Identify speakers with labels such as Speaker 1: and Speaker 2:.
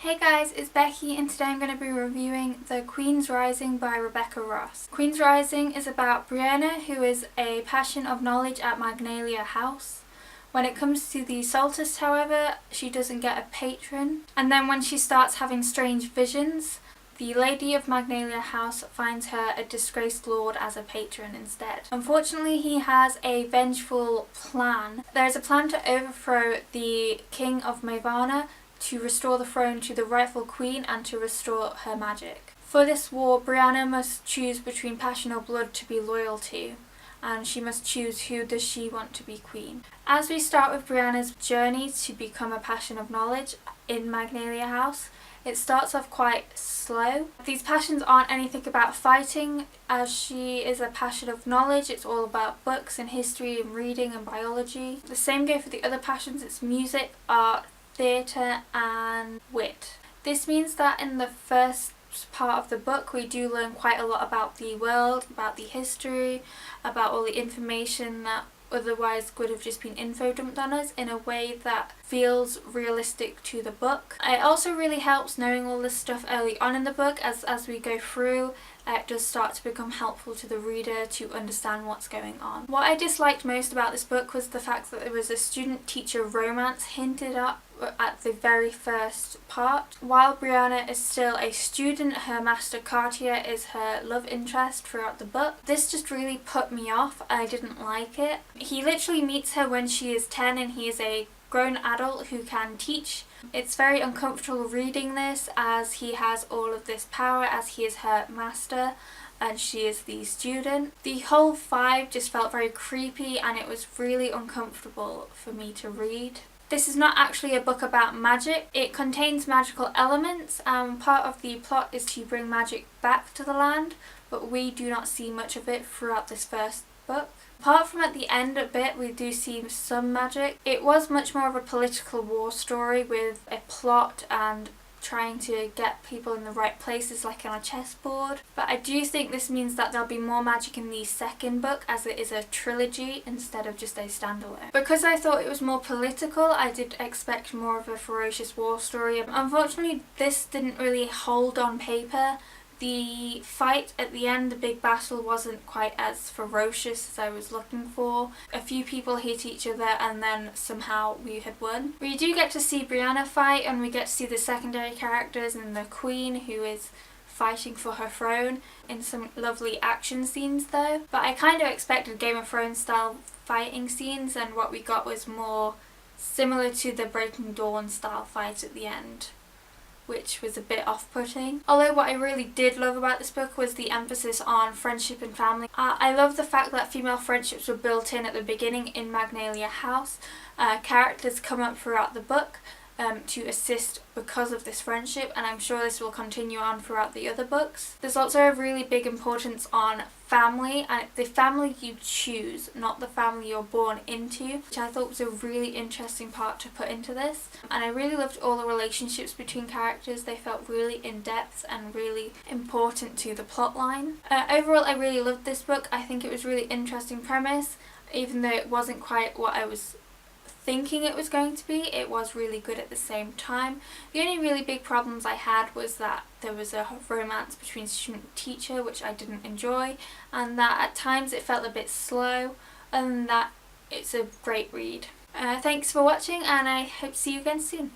Speaker 1: Hey guys, it's Becky and today I'm going to be reviewing The Queen's Rising by Rebecca Ross. Queen's Rising is about Brianna, who is a passion of knowledge at Magnalia House. When it comes to the Solstice, however, she doesn't get a patron. And then when she starts having strange visions, the Lady of Magnalia House finds her a disgraced lord as a patron instead. Unfortunately, he has a vengeful plan. There is a plan to overthrow the King of Mavana, to restore the throne to the rightful queen and to restore her magic. For this war, Brianna must choose between passion or blood to be loyal to, and she must choose who does she want to be queen. As we start with Brianna's journey to become a passion of knowledge in Magnalia House, it starts off quite slow. These passions aren't anything about fighting, as she is a passion of knowledge. It's all about books and history and reading and biology. The same go for the other passions. It's music, art, theatre and wit. This means that in the first part of the book we do learn quite a lot about the world, about the history, about all the information that otherwise would have just been info dumped on us in a way that feels realistic to the book. It also really helps knowing all this stuff early on in the book. As we go through, it does start to become helpful to the reader to understand what's going on. What I disliked most about this book was the fact that there was a student-teacher romance hinted at the very first part. While Brianna is still a student, her master Cartier is her love interest throughout the book. This just really put me off. I didn't like it. He literally meets her when she is 10 and he is a grown adult who can teach. It's very uncomfortable reading this as he has all of this power, as he is her master and she is the student. The whole vibe just felt very creepy and it was really uncomfortable for me to read. This is not actually a book about magic. It contains magical elements and part of the plot is to bring magic back to the land, but we do not see much of it throughout this first book. Apart from at the end a bit, we do see some magic. It was much more of a political war story with a plot and trying to get people in the right places like on a chessboard. But I do think this means that there'll be more magic in the second book as it is a trilogy instead of just a standalone. Because I thought it was more political, I did expect more of a ferocious war story. Unfortunately, this didn't really hold on paper. The fight at the end, the big battle, wasn't quite as ferocious as I was looking for. A few people hit each other and then somehow we had won. We do get to see Brianna fight and we get to see the secondary characters and the queen who is fighting for her throne in some lovely action scenes though. But I kind of expected Game of Thrones style fighting scenes and what we got was more similar to the Breaking Dawn style fight at the end, which was a bit off-putting. Although what I really did love about this book was the emphasis on friendship and family. I love the fact that female friendships were built in at the beginning in Magnalia House. Characters come up throughout the book to assist because of this friendship, and I'm sure this will continue on throughout the other books. There's also a really big importance on family, and the family you choose, not the family you're born into, which I thought was a really interesting part to put into this. And I really loved all the relationships between characters. They felt really in-depth and really important to the plot line. Overall, I really loved this book. I think it was a really interesting premise, even though it wasn't quite what I was thinking it was going to be. It was really good at the same time. The only really big problems I had was that there was a romance between student and teacher, which I didn't enjoy, and that at times it felt a bit slow, and that it's a great read. Thanks for watching and I hope to see you again soon.